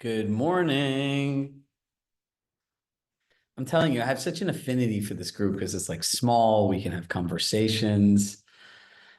Good morning. I'm telling you, I have such an affinity for this group because it's like small, we can have conversations.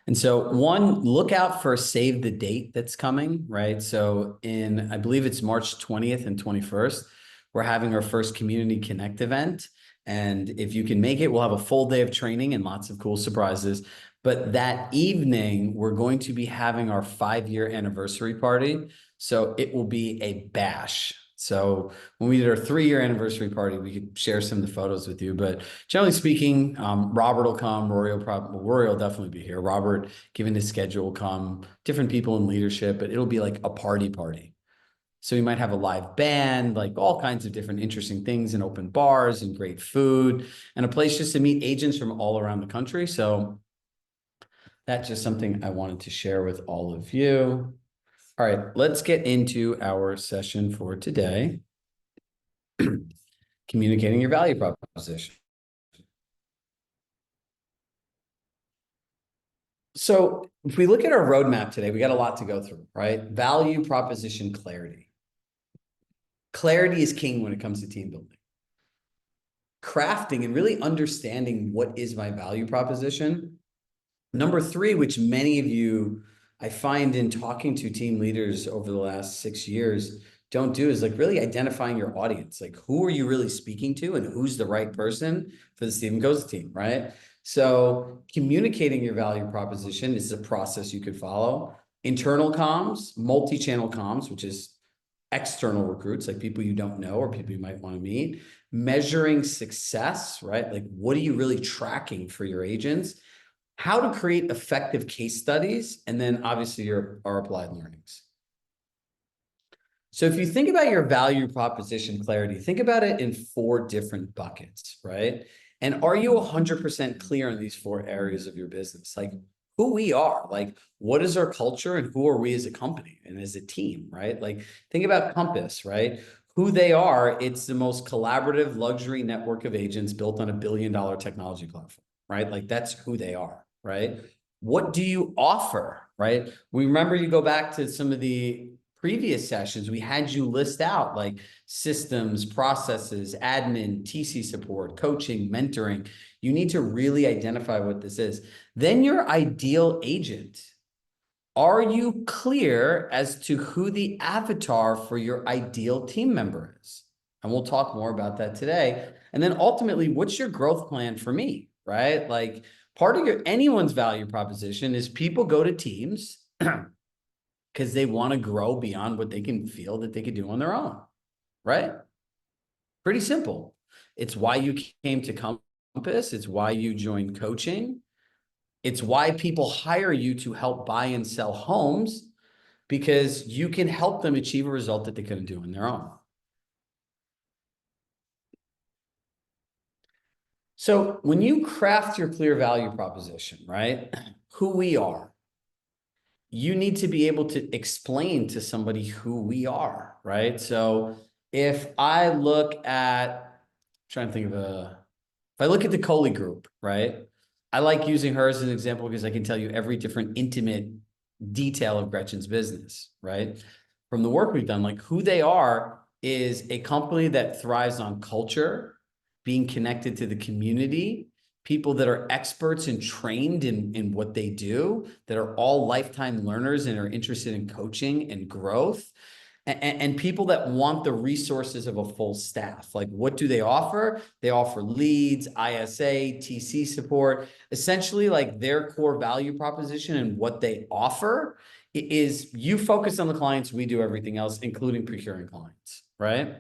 And so one, look out for save the date that's coming, right? So I believe it's March 20th and 21st, we're having our first Community Connect event. And if you can make it, we'll have a full day of training and lots of cool surprises. But that evening, we're going to be having our 5-year anniversary party. So it will be a bash. So when we did our 3-year anniversary party, we could share some of the photos with you. But generally speaking, Robert will come. Rory will definitely be here. Robert, given his schedule, will come. Different people in leadership, but it'll be like a party. So we might have a live band, like all kinds of different interesting things, and open bars and great food, and a place just to meet agents from all around the country. So that's just something I wanted to share with all of you. All right, let's get into our session for today. Communicating your value proposition. So if we look at our roadmap today, we got a lot to go through, right? Value proposition clarity. Clarity is king when it comes to team building. Crafting and really understanding what is my value proposition. Number 3, which many of you, I find in talking to team leaders over the last 6 years, don't do, is like really identifying your audience. Like, who are you really speaking to and who's the right person for the Stephen Goes team, right? So communicating your value proposition is a process you could follow. Internal comms, multi-channel comms, which is external recruits, like people you don't know or people you might want to meet. Measuring success, right? Like, what are you really tracking for your agents? How to create effective case studies, and then obviously our applied learnings. So if you think about your value proposition clarity, think about it in 4 different buckets, right? And are you 100% clear in these 4 areas of your business? Like, who we are, like what is our culture, and who are we as a company and as a team, right? Like, think about Compass, right? Who they are, it's the most collaborative luxury network of agents built on $1 billion technology platform, right? Like, that's who they are, right? What do you offer, right? We remember, you go back to some of the previous sessions, we had you list out like systems, processes, admin, TC support, coaching, mentoring. You need to really identify what this is. Then your ideal agent. Are you clear as to who the avatar for your ideal team member is? And we'll talk more about that today. And then ultimately, what's your growth plan for me, right? Like, part of anyone's value proposition is people go to teams because they want to grow beyond what they can feel that they could do on their own, right? Pretty simple. It's why you came to Compass. It's why you joined coaching. It's why people hire you to help buy and sell homes, because you can help them achieve a result that they couldn't do on their own. So when you craft your clear value proposition, right, who we are, you need to be able to explain to somebody who we are, right? So if I look at, if I look at the Coley Group, right? I like using her as an example because I can tell you every different intimate detail of Gretchen's business, right? From the work we've done, like, who they are is a company that thrives on culture, being connected to the community, people that are experts and trained in what they do, that are all lifetime learners and are interested in coaching and growth, and people that want the resources of a full staff. Like, what do they offer? They offer leads, ISA, TC support. Essentially, like, their core value proposition and what they offer is, you focus on the clients, we do everything else, including procuring clients, right?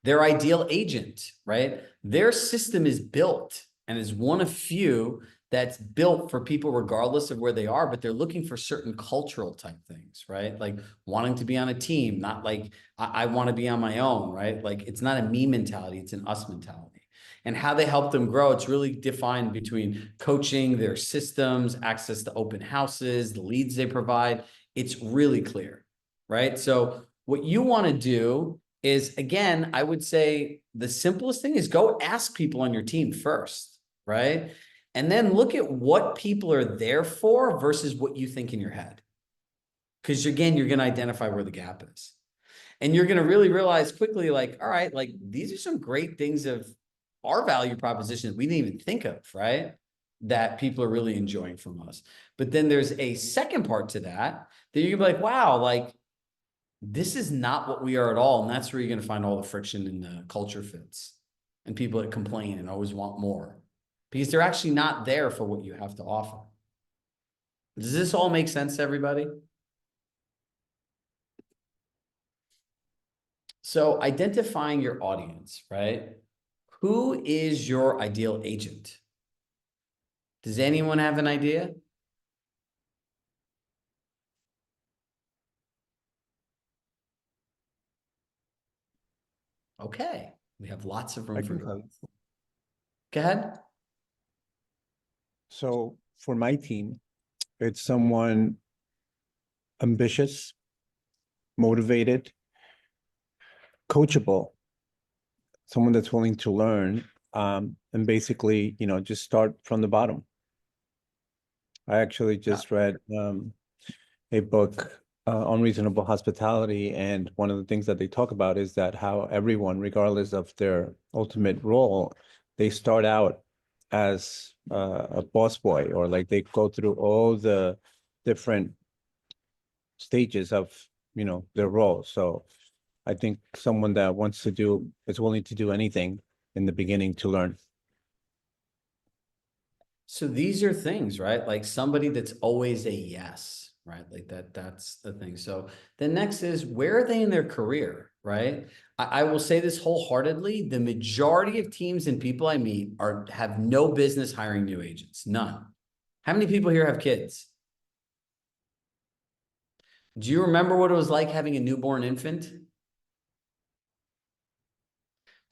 Their ideal agent, right? Their system is built and is one of few that's built for people regardless of where they are, but they're looking for certain cultural type things, right? Like wanting to be on a team, not like I want to be on my own, right? Like, it's not a me mentality, it's an us mentality. And how they help them grow, it's really defined between coaching, their systems, access to open houses, the leads they provide. It's really clear, right? So what you want to do is, again, I would say the simplest thing is go ask people on your team first, right? And then look at what people are there for versus what you think in your head. Because again, you're going to identify where the gap is. And you're going to really realize quickly, like, all right, like these are some great things of our value proposition that we didn't even think of, right? That people are really enjoying from us. But then there's a second part to that you can be like, wow, like this is not what we are at all. And that's where you're going to find all the friction in the culture fits and people that complain and always want more because they're actually not there for what you have to offer. Does this all make sense to everybody? So identifying your audience, right? Who is your ideal agent? Does anyone have an idea? Okay, we have lots of room for growth. Go ahead. So for my team, it's someone ambitious, motivated, coachable, someone that's willing to learn, and basically, just start from the bottom. I actually just read a book, Unreasonable Hospitality, and one of the things that they talk about is that how everyone, regardless of their ultimate role, they start out as a boss boy, or like they go through all the different stages of their role. So I think someone that is willing to do anything in the beginning to learn. So these are things, right? Like somebody that's always a yes, right? Like that's the thing. So the next is, where are they in their career, right? I will say this wholeheartedly. The majority of teams and people I meet have no business hiring new agents. None. How many people here have kids? Do you remember what it was like having a newborn infant?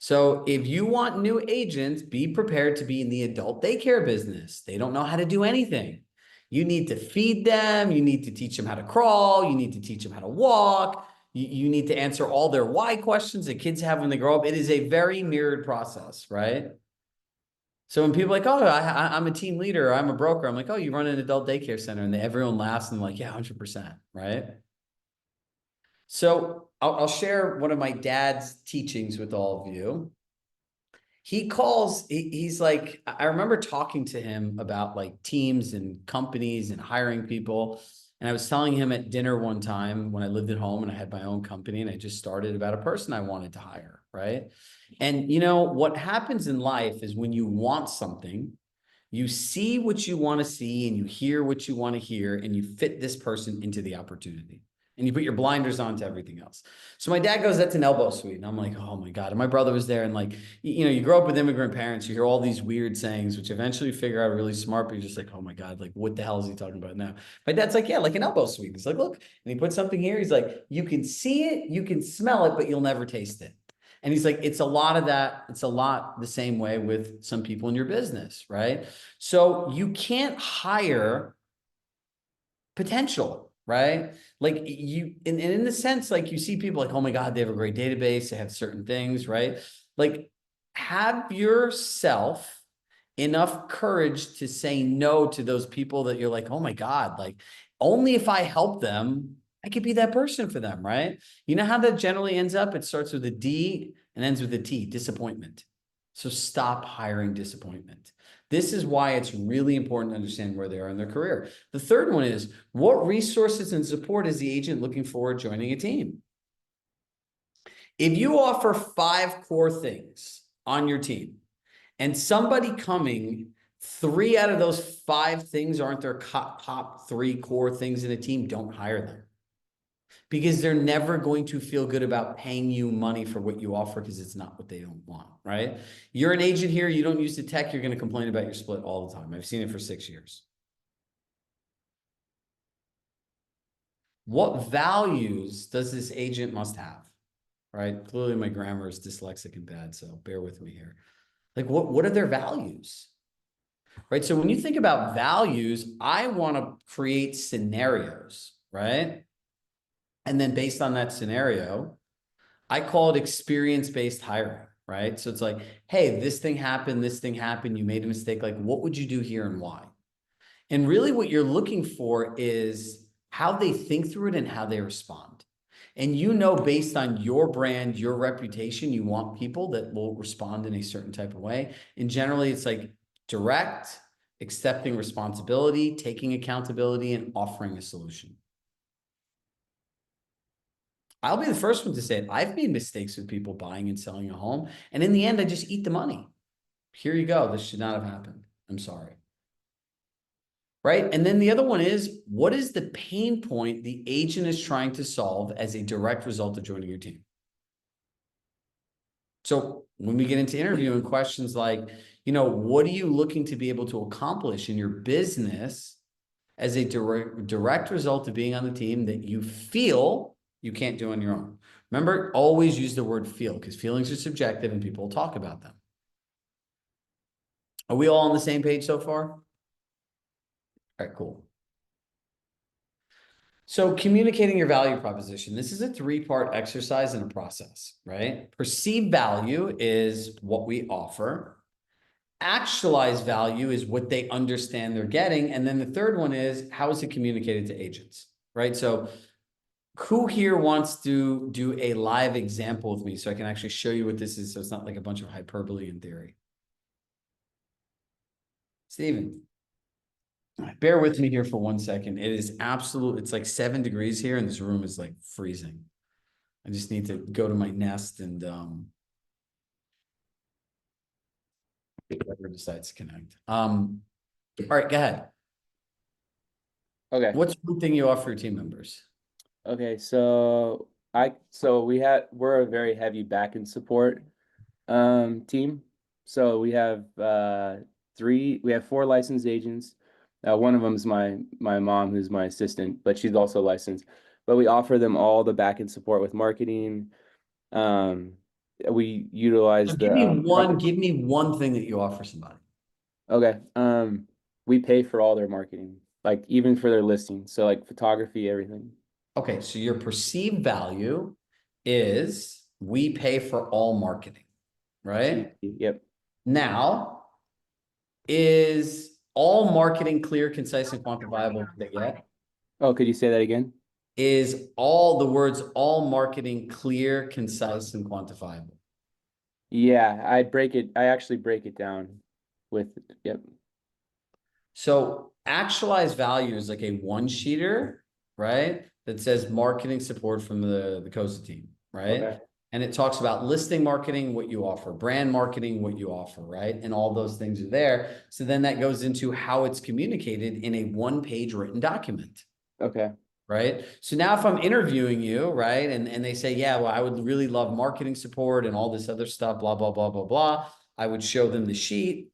So if you want new agents, be prepared to be in the adult daycare business. They don't know how to do anything. You need to feed them. You need to teach them how to crawl. You need to teach them how to walk. You need to answer all their why questions that kids have when they grow up. It is a very mirrored process, right? So when people are like, oh, I'm a team leader, or I'm a broker, I'm like, oh, you run an adult daycare center, and everyone laughs and like, yeah, 100%, right? So I'll share one of my dad's teachings with all of you. He's like, I remember talking to him about like teams and companies and hiring people. And I was telling him at dinner one time when I lived at home and I had my own company and I just started about a person I wanted to hire, right? And what happens in life is when you want something, you see what you want to see and you hear what you want to hear and you fit this person into the opportunity. And you put your blinders on to everything else. So my dad goes, that's an elbow suite. And I'm like, oh my God. And my brother was there. And like, you grow up with immigrant parents, you hear all these weird sayings, which eventually you figure out are really smart, but you're just like, oh my God, like what the hell is he talking about now? My dad's like, yeah, like an elbow suite. He's like, look, and he put something here. He's like, you can see it, you can smell it, but you'll never taste it. And he's like, it's a lot of that. It's a lot the same way with some people in your business, right? So you can't hire potential, right? Like in the sense, like you see people like, oh my God, they have a great database. They have certain things, right? Like have yourself enough courage to say no to those people that you're like, oh my God, like only if I help them, I could be that person for them, right? You know how that generally ends up? It starts with a D and ends with a T, disappointment. So stop hiring disappointment. This is why it's really important to understand where they are in their career. The third one is, what resources and support is the agent looking for joining a team? If you offer 5 core things on your team and somebody coming, 3 out of those 5 things aren't their top 3 core things in a team, don't hire them. Because they're never going to feel good about paying you money for what you offer because it's not what they don't want, right? You're an agent here, you don't use the tech, you're going to complain about your split all the time. I've seen it for 6 years. What values does this agent must have, right? Clearly my grammar is dyslexic and bad, so bear with me here. Like what are their values? Right? So when you think about values, I want to create scenarios, right? And then based on that scenario, I call it experience-based hiring, right? So it's like, hey, this thing happened, you made a mistake. Like, what would you do here and why? And really what you're looking for is how they think through it and how they respond. And you know, based on your brand, your reputation, you want people that will respond in a certain type of way. And generally it's like direct, accepting responsibility, taking accountability, and offering a solution. I'll be the first one to say it. I've made mistakes with people buying and selling a home. And in the end, I just eat the money. Here you go. This should not have happened. I'm sorry. Right? And then the other one is, what is the pain point the agent is trying to solve as a direct result of joining your team? So when we get into interviewing questions like, what are you looking to be able to accomplish in your business as a direct result of being on the team that you feel you can't do on your own? Remember, always use the word feel, because feelings are subjective and people will talk about them. Are we all on the same page so far? All right, cool. So communicating your value proposition, this is a 3-part exercise and a process, right? Perceived value is what we offer. Actualized value is what they understand they're getting. And then the third one is, how is it communicated to agents, right? So who here wants to do a live example with me so I can actually show you what this is, so it's not like a bunch of hyperbole in theory? Steven, bear with me here for 1 second. It is it's like 7 degrees here and this room is like freezing. I just need to go to my nest and whoever decides to connect. All right, go ahead. Okay. What's one thing you offer your team members? Okay. So we're a very heavy back end support team. So we have 4 licensed agents. One of them is my mom, who's my assistant, but she's also licensed. But we offer them all the back end support with marketing. We utilize So the give me one thing that you offer somebody. Okay. We pay for all their marketing, like even for their listing. So like photography, everything. Okay, so your perceived value is we pay for all marketing, right? Yep. Now, is all marketing clear, concise, and quantifiable that yet? Oh, could you say that again? Is all the words all marketing clear, concise, and quantifiable? Yeah, I actually break it down with, yep. So actualized value is like a 1-sheeter, right? That says marketing support from the COSA team, right? Okay. And it talks about listing marketing, what you offer, brand marketing, what you offer, right? And all those things are there. So then that goes into how it's communicated in a 1-page written document. Okay. Right. So now if I'm interviewing you, right, and they say, yeah, well, I would really love marketing support and all this other stuff, blah, blah, blah, blah, blah. I would show them the sheet.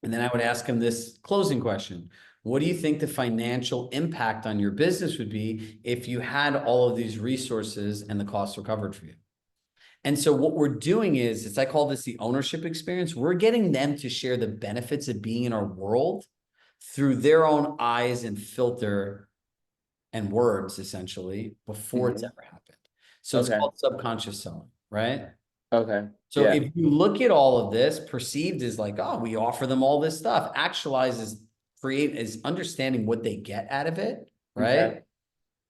And then I would ask them this closing question. What do you think the financial impact on your business would be if you had all of these resources and the costs were covered for you? And so what we're doing is, I call this the ownership experience. We're getting them to share the benefits of being in our world through their own eyes and filter and words, essentially, before it's ever happened. So it's called subconscious selling, right? Okay. So if you look at all of this, perceived is like, oh, we offer them all this stuff. Actualized is understanding what they get out of it, right? Okay.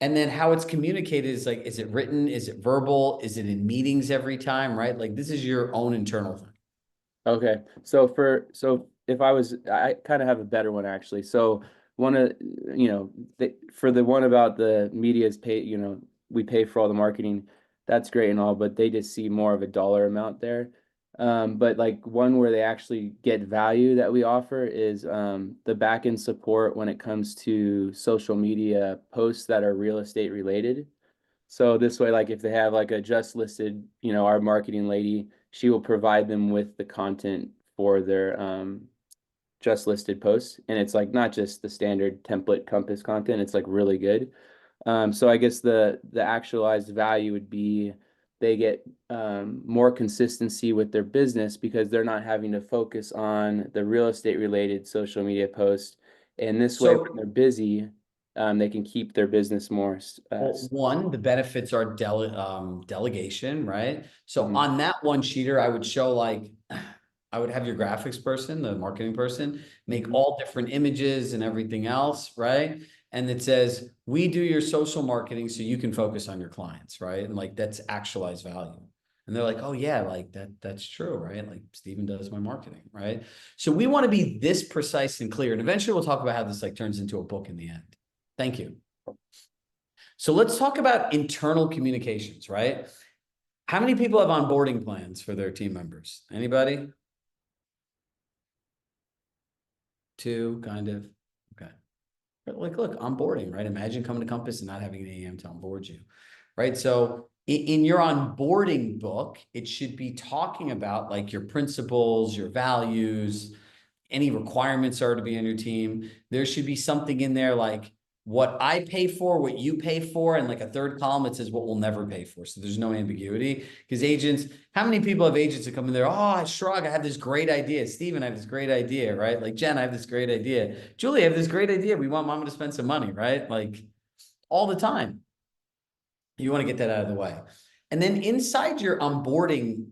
And then how it's communicated is like, is it written? Is it verbal? Is it in meetings every time, right? Like this is your own internal thing. Okay. So I kind of have a better one actually. So for the one about the media's pay, we pay for all the marketing. That's great and all, but they just see more of a dollar amount there. But like one where they actually get value that we offer is the back end support when it comes to social media posts that are real estate related. So this way, like if they have like a just listed, our marketing lady, she will provide them with the content for their just listed posts. And it's like not just the standard template Compass content, it's like really good. So I guess the actualized value would be they get more consistency with their business because they're not having to focus on the real estate related social media posts. And this way, when they're busy, they can keep their business more. One, the benefits are delegation, right? So Mhm. on that 1-sheeter, I would show like, I would have your graphics person, the marketing person, make all different images and everything else, right? and it says, we do your social marketing so you can focus on your clients, right? And like, that's actualized value. And they're like, oh yeah, like that's true, right? Like Steven does my marketing, right? So we want to be this precise and clear. And eventually we'll talk about how this like turns into a book in the end. Thank you. So let's talk about internal communications, right? How many people have onboarding plans for their team members? Anybody? 2, kind of. Okay. But like, look, onboarding, right? Imagine coming to Compass and not having an AM to onboard you, right? So in your onboarding book, it should be talking about like your principles, your values, any requirements are to be on your team. There should be something in there like what I pay for, what you pay for, and like a third column that says what we'll never pay for. So there's no ambiguity, because agents, how many people have agents that come in there? Oh, Shrug, I have this great idea. Steven, I have this great idea, right? Like Jen, I have this great idea. Julie, I have this great idea. We want mama to spend some money, right? Like all the time. You want to get that out of the way. And then inside your onboarding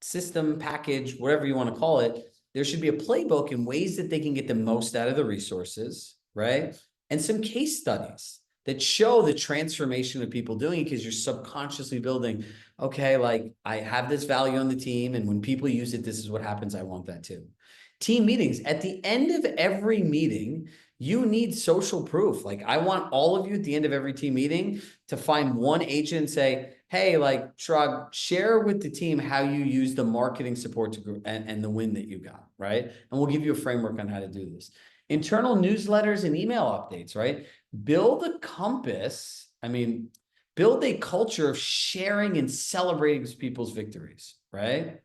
system, package, whatever you want to call it, there should be a playbook and ways that they can get the most out of the resources, right? And some case studies that show the transformation of people doing it, because you're subconsciously building, okay, like I have this value on the team, and when people use it, this is what happens. I want that too. Team meetings. At the end of every meeting, you need social proof. Like I want all of you at the end of every team meeting to find one agent and say, hey, like Shrug, share with the team how you use the marketing support to and the win that you got, right? And we'll give you a framework on how to do this. Internal newsletters and email updates, right? Build a compass. Build a culture of sharing and celebrating people's victories, right?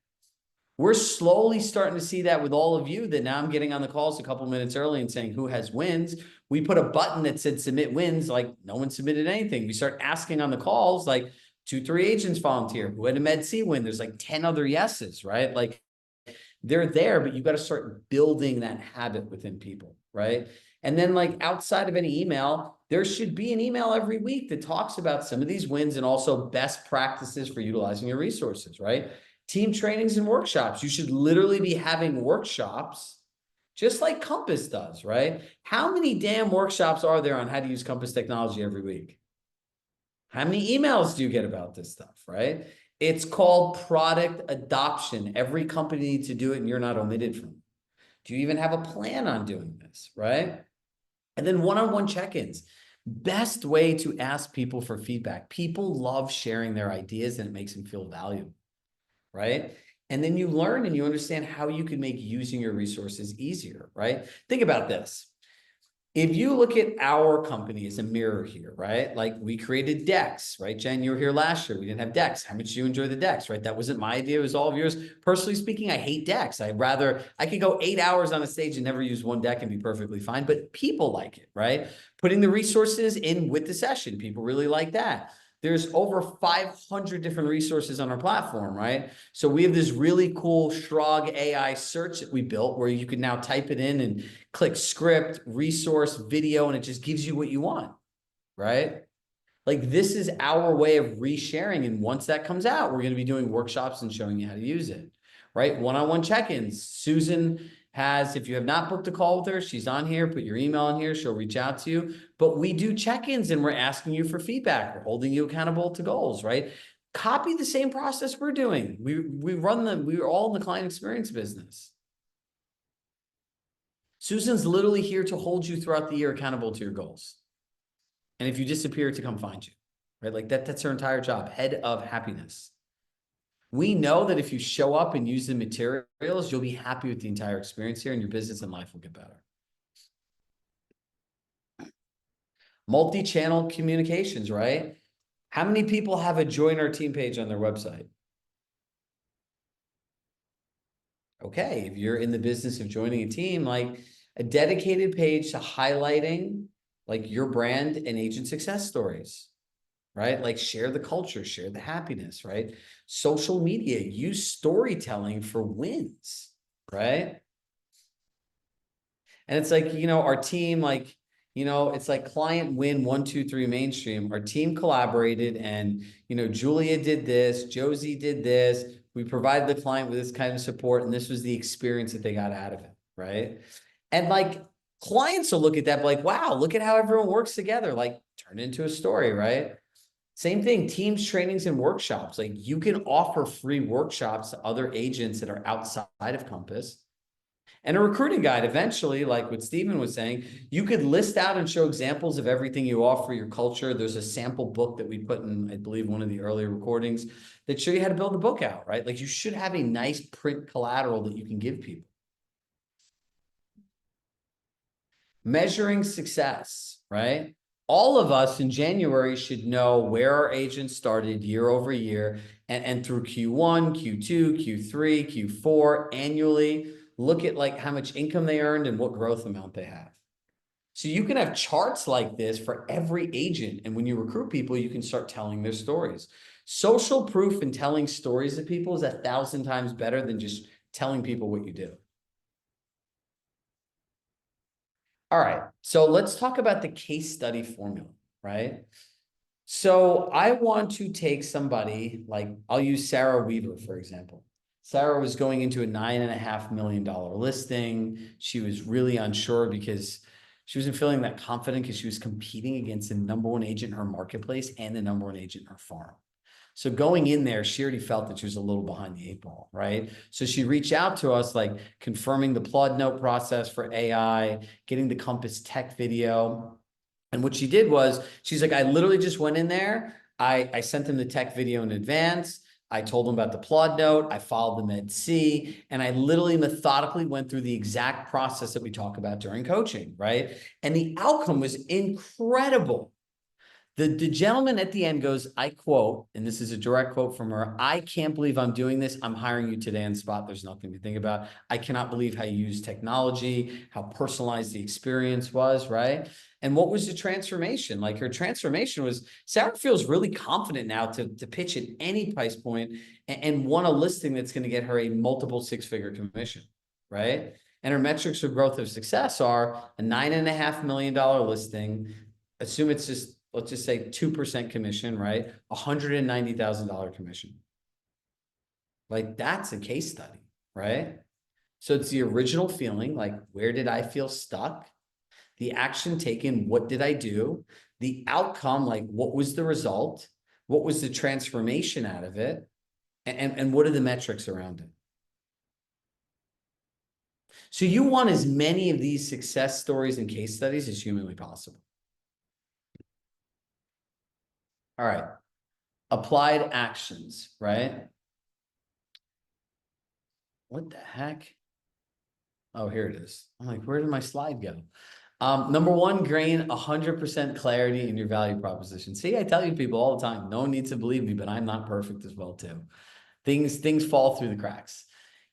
We're slowly starting to see that with all of you, that now I'm getting on the calls a couple minutes early and saying who has wins. We put a button that said submit wins, like no one submitted anything. We start asking on the calls, like 2, 3 agents volunteer. Who had a Med C win? There's like 10 other yeses, right? Like they're there, but you got to start building that habit within people, right? And then like outside of any email, there should be an email every week that talks about some of these wins and also best practices for utilizing your resources, right? Team trainings and workshops. You should literally be having workshops just like Compass does, right? How many damn workshops are there on how to use Compass technology every week? How many emails do you get about this stuff, right? It's called product adoption. Every company needs to do it, and you're not omitted from it. Do you even have a plan on doing this, right? And then one-on-one check-ins. Best way to ask people for feedback. People love sharing their ideas, and it makes them feel valued, right? And then you learn and you understand how you can make using your resources easier, right? Think about this. If you look at our company as a mirror here, right? Like we created decks, right? Jen, you were here last year. We didn't have decks. How much do you enjoy the decks, right? That wasn't my idea. It was all of yours. Personally speaking, I hate decks. I could go 8 hours on a stage and never use one deck and be perfectly fine, but people like it, right? Putting the resources in with the session. People really like that. There's over 500 different resources on our platform, right? So we have this really cool Shrug AI search that we built where you can now type it in and click script, resource, video, and it just gives you what you want, right? Like this is our way of resharing. And once that comes out, we're going to be doing workshops and showing you how to use it, right? One-on-one check-ins. Susan has, if you have not booked a call with her, she's on here, put your email in here, she'll reach out to you. But we do check-ins and we're asking you for feedback. We're holding you accountable to goals, right? Copy the same process we're doing. We're all in the client experience business. Susan's literally here to hold you throughout the year accountable to your goals. And if you disappear, to come find you, right? Like that's her entire job, head of happiness. We know that if you show up and use the materials, you'll be happy with the entire experience here and your business and life will get better. Multi-channel communications, right? How many people have a join our team page on their website? Okay, if you're in the business of joining a team, like a dedicated page to highlighting like your brand and agent success stories, right? Like share the culture, share the happiness, right? Social media, use storytelling for wins, right? And it's like, our team, like, it's like client win 1, 2, 3 mainstream. Our team collaborated and, Julia did this, Josie did this. We provided the client with this kind of support, and this was the experience that they got out of it, right? And like, Clients will look at that like, wow, look at how everyone works together. Like, turn it into a story, right? Same thing, teams, trainings, and workshops. Like, you can offer free workshops to other agents that are outside of Compass. And a recruiting guide, eventually, like what Stephen was saying, you could list out and show examples of everything you offer, your culture. There's a sample book that we put in, I believe, one of the earlier recordings that show you how to build a book out, right? Like, you should have a nice print collateral that you can give people. Measuring success, right? All of us in January should know where our agents started year over year and through Q1, Q2, Q3, Q4 annually. Look at like how much income they earned and what growth amount they have. So you can have charts like this for every agent. And when you recruit people, you can start telling their stories. Social proof and telling stories to people is 1,000 times better than just telling people what you do. All right, so let's talk about the case study formula, right? So I want to take somebody like, I'll use Sarah Weaver, for example. Sarah was going into a $9.5 million listing. She was really unsure because she wasn't feeling that confident because she was competing against the #1 agent in her marketplace and the #1 agent in her farm. So going in there, she already felt that she was a little behind the 8 ball, right? So she reached out to us, like confirming the Plod Note process for AI, getting the Compass Tech video. And what she did was, she's like, I literally just went in there. I sent them the tech video in advance. I told them about the Plod Note. I followed the Med C, and I literally methodically went through the exact process that we talk about during coaching, right? And the outcome was incredible. The gentleman at the end goes, I quote, and this is a direct quote from her, I can't believe I'm doing this. I'm hiring you today on the spot. There's nothing to think about. I cannot believe how you use technology, how personalized the experience was, right? And what was the transformation? Like, her transformation was, Sarah feels really confident now to pitch at any price point and want a listing that's going to get her a multiple 6-figure commission, right? And her metrics for growth of success are a $9.5 million listing. Assume it's just, let's just say 2% commission, right? $190,000 commission. Like, that's a case study, right? So it's the original feeling, like, where did I feel stuck? The action taken, what did I do? The outcome, like, what was the result? What was the transformation out of it? And what are the metrics around it? So you want as many of these success stories and case studies as humanly possible. All right. Applied actions, right? What the heck? Oh, here it is. I'm like, where did my slide go? #1, gain 100% clarity in your value proposition. See, I tell you people all the time, no one needs to believe me, but I'm not perfect as well too. Things fall through the cracks.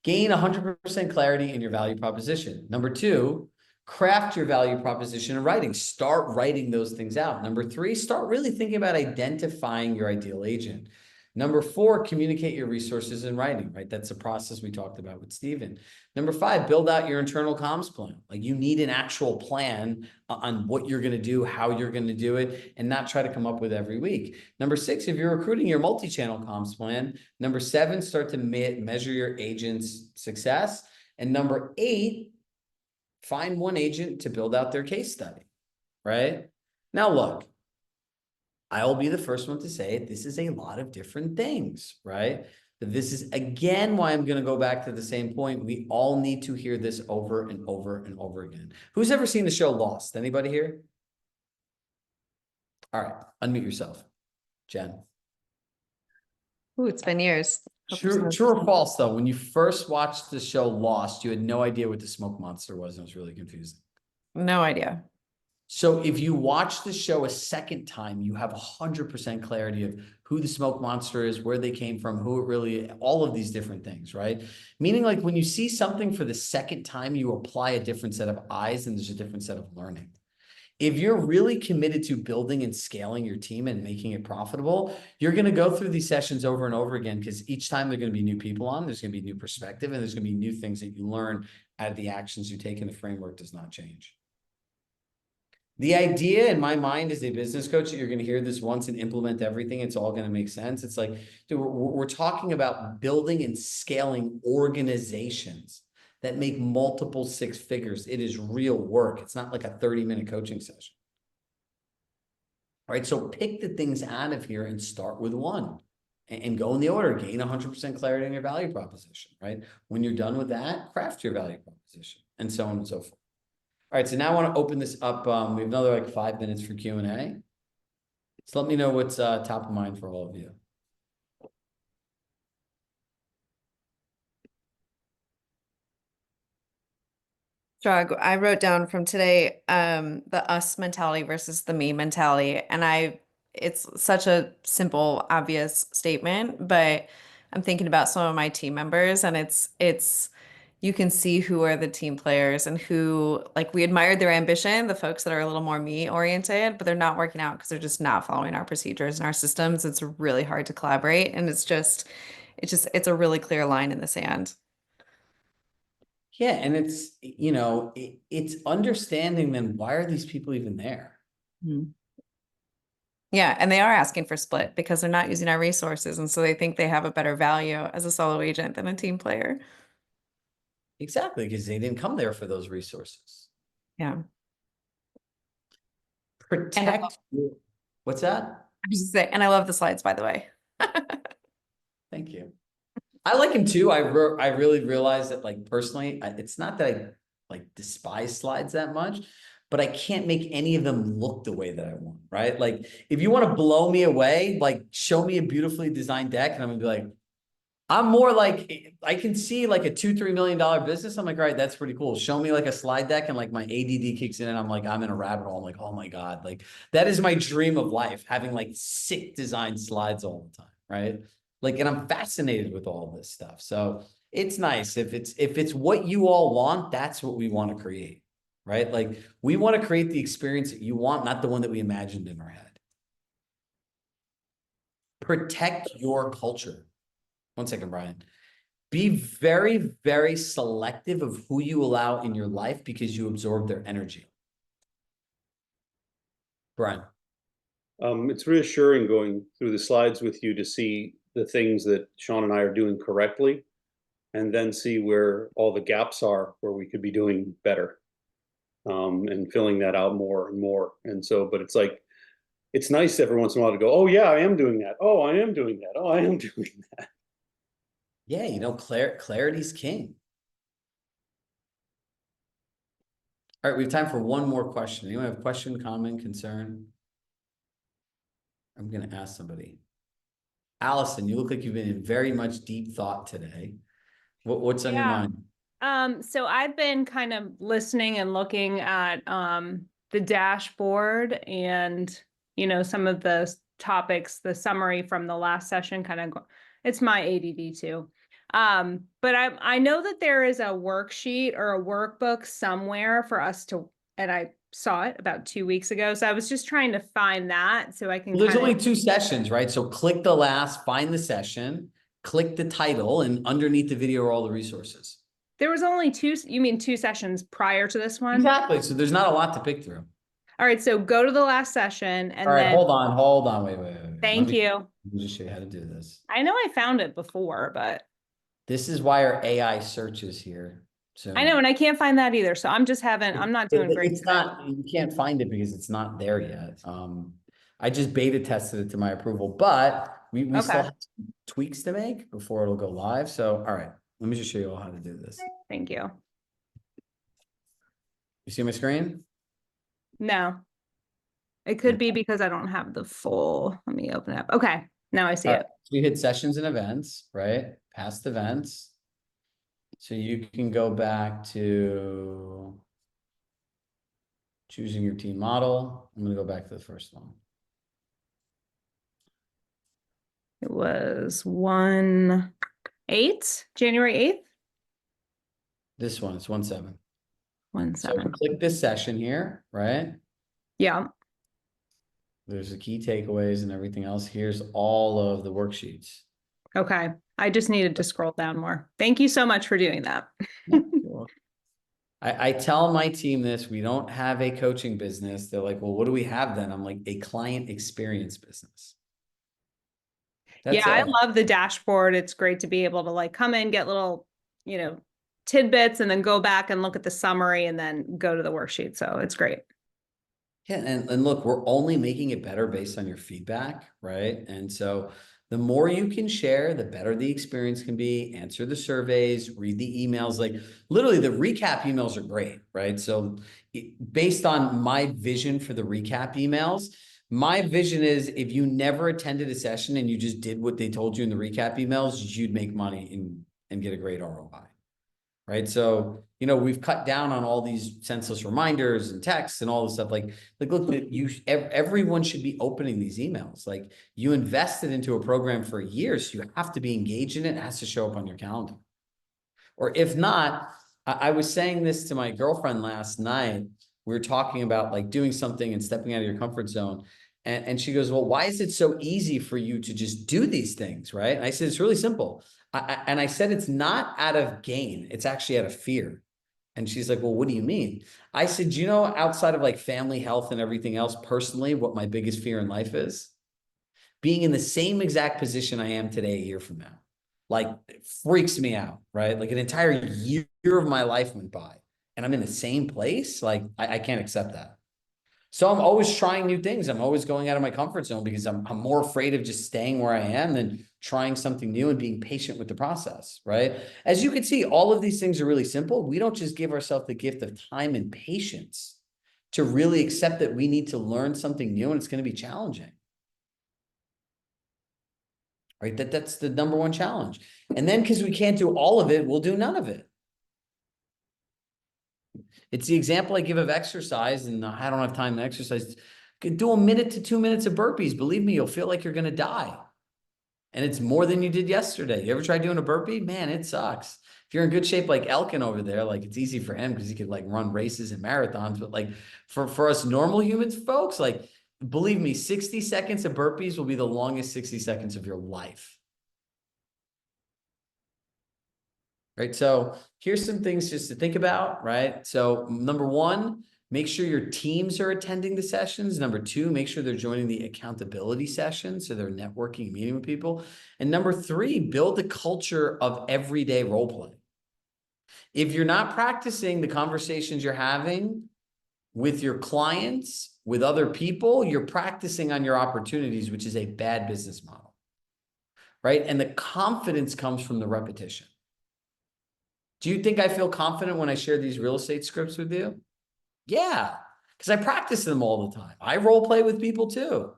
Gain 100% clarity in your value proposition. #2, craft your value proposition in writing. Start writing those things out. #3, start really thinking about identifying your ideal agent. #4, communicate your resources in writing, right? That's a process we talked about with Stephen. #5, build out your internal comms plan. Like, you need an actual plan on what you're going to do, how you're going to do it, and not try to come up with every week. #6, if you're recruiting, your multi-channel comms plan. #7, start to measure your agent's success. And #8, find one agent to build out their case study, right? Now, look, I'll be the first one to say it. This is a lot of different things, right? This is, again, why I'm going to go back to the same point. We all need to hear this over and over and over again. Who's ever seen the show Lost? Anybody here? All right, unmute yourself, Jen. Ooh, it's been years. Hope True, there's true no- or false, though? When you first watched the show Lost, you had no idea what the smoke monster was, and it was really confusing. No idea. So if you watch the show a second time, you have 100% clarity of who the smoke monster is, where they came from, who it really, all of these different things, right? Meaning, like, when you see something for the second time, you apply a different set of eyes and there's a different set of learning. If you're really committed to building and scaling your team and making it profitable, you're going to go through these sessions over and over again, because each time there are going to be new people on, there's going to be new perspective, and there's going to be new things that you learn out of the actions you take, and the framework does not change. The idea in my mind as a business coach that you're going to hear this once and implement everything, it's all going to make sense. It's like, dude, we're talking about building and scaling organizations. that make multiple six figures. It is real work. It's not like a 30-minute coaching session. All right, so pick the things out of here and start with one and go in the order, gain 100% clarity in your value proposition, right? When you're done with that, craft your value proposition and so on and so forth. All right, so now I want to open this up. We have another like 5 minutes for Q&A. So let me know what's top of mind for all of you. Drug, I wrote down from today, the us mentality versus the me mentality. And it's such a simple, obvious statement, but I'm thinking about some of my team members and you can see who are the team players and who, like, we admired their ambition, the folks that are a little more me oriented, but they're not working out because they're just not following our procedures and our systems. It's really hard to collaborate. And it's a really clear line in the sand. Yeah, and it's, it's understanding then why are these people even there? Yeah, and they are asking for split because they're not using our resources. And so they think they have a better value as a solo agent than a team player. Exactly, because they didn't come there for those resources. Yeah. Protect. What's that? I was just saying, and I love the slides, by the way. Thank you. I like him too. I really realized that, like, personally, it's not that I like despise slides that much, but I can't make any of them look the way that I want, right? Like, if you want to blow me away, like, show me a beautifully designed deck and I'm gonna be like, I'm more like, I can see like a $2-3 million business. I'm like, all right, that's pretty cool. Show me like a slide deck and like my ADD kicks in and I'm like, I'm in a rabbit hole. I'm like, oh my God, like that is my dream of life, having like sick design slides all the time, right? Like, and I'm fascinated with all this stuff. So it's nice if it's what you all want, that's what we want to create, right? Like, we want to create the experience that you want, not the one that we imagined in our head. Protect your culture. 1 second, Brian. Be very, very selective of who you allow in your life because you absorb their energy. Brian. It's reassuring going through the slides with you to see the things that Sean and I are doing correctly, and then see where all the gaps are, where we could be doing better, and filling that out more and more. And so, but it's like, it's nice every once in a while to go, oh yeah, I am doing that. Oh, I am doing that. Oh, I am doing that. Yeah, clarity's king. All right, we have time for one more question. Anyone have a question, comment, concern? I'm going to ask somebody. Allison, you look like you've been in very much deep thought today. What's on your mind? So I've been kind of listening and looking at the dashboard and, some of the topics, the summary from the last session, it's my ADD too. But I know that there is a worksheet or a workbook somewhere for us to, and I saw it about 2 weeks ago. So I was just trying to find that so I can. Well, there's only 2 sessions, right? So click the last, find the session, click the title, and underneath the video are all the resources. There was only 2, you mean 2 sessions prior to this one? Exactly. So there's not a lot to pick through. All right. So go to the last session and all right, then. hold on. Wait. Thank you. Let me just show you how to do this. I know I found it before, but. This is why our AI searches here. So I know, and I can't find that either. So I'm not doing great. It's not, you can't find it because it's not there yet. I just beta tested it to my approval, but we still have some tweaks to make before it'll go live. So, all right, let me just show you all how to do this. Thank you. You see my screen? No. It could be because I don't have the full, let me open it up. Okay, now I see it. So you hit sessions and events, right? Past events. So you can go back to choosing your team model. I'm going to go back to the first one. It was 1/8, January 8th. This one, it's 1/7. 1/7. So click this session here, right? Yeah. There's the key takeaways and everything else. Here's all of the worksheets. Okay. I just needed to scroll down more. Thank you so much for doing that. I tell my team this, we don't have a coaching business. They're like, well, what do we have then? I'm like, a client experience business. That's I it. love the dashboard. It's great to be able to like come in, get little, tidbits and then go back and look at the summary and then go to the worksheet. So it's great. Yeah, and look, we're only making it better based on your feedback, right? And so the more you can share, the better the experience can be. Answer the surveys, read the emails. Like literally the recap emails are great, right? So based on my vision for the recap emails, my vision is if you never attended a session and you just did what they told you in the recap emails, you'd make money and get a great ROI. Right. So, you know, we've cut down on all these senseless reminders and texts and all this stuff. Like look, everyone should be opening these emails. Like you invested into a program for years, so you have to be engaged in it. It has to show up on your calendar. Or if not, I was saying this to my girlfriend last night. We were talking about like doing something and stepping out of your comfort zone. And she goes, well, why is it so easy for you to just do these things? Right. And I said, it's really simple. And I said, it's not out of gain. It's actually out of fear. And she's like, well, what do you mean? I said, you know, outside of like family health and everything else, personally, what my biggest fear in life is? Being in the same exact position I am today, a year from now. Like it freaks me out, right? Like an entire year of my life went by and I'm in the same place. Like I can't accept that. So I'm always trying new things. I'm always going out of my comfort zone because I'm more afraid of just staying where I am than trying something new and being patient with the process, right? As you can see, all of these things are really simple. We don't just give ourselves the gift of time and patience to really accept that we need to learn something new and it's going to be challenging. Right? That's the number one challenge. And then because we can't do all of it, we'll do none of it. It's the example I give of exercise, and I don't have time to exercise. Do a minute to 2 minutes of burpees. Believe me, you'll feel like you're going to die. And it's more than you did yesterday. You ever try doing a burpee? Man, it sucks. If you're in good shape like Elkin over there, like it's easy for him because he could like run races and marathons. But like for us normal humans, folks, like believe me, 60 seconds of burpees will be the longest 60 seconds of your life. Right. So here's some things just to think about, right? So number one, make sure your teams are attending the sessions. Number two, make sure they're joining the accountability sessions. So they're networking, meeting with people. And number three, build the culture of everyday role play. If you're not practicing the conversations you're having with your clients, with other people, you're practicing on your opportunities, which is a bad business model, right? And the confidence comes from the repetition. Do you think I feel confident when I share these real estate scripts with you? Yeah, because I practice them all the time. I role play with people too.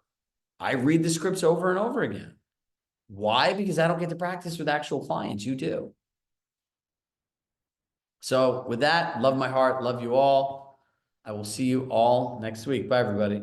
I read the scripts over and over again. Why? Because I don't get to practice with actual clients. You do. So with that, love my heart, love you all. I will see you all next week. Bye, everybody.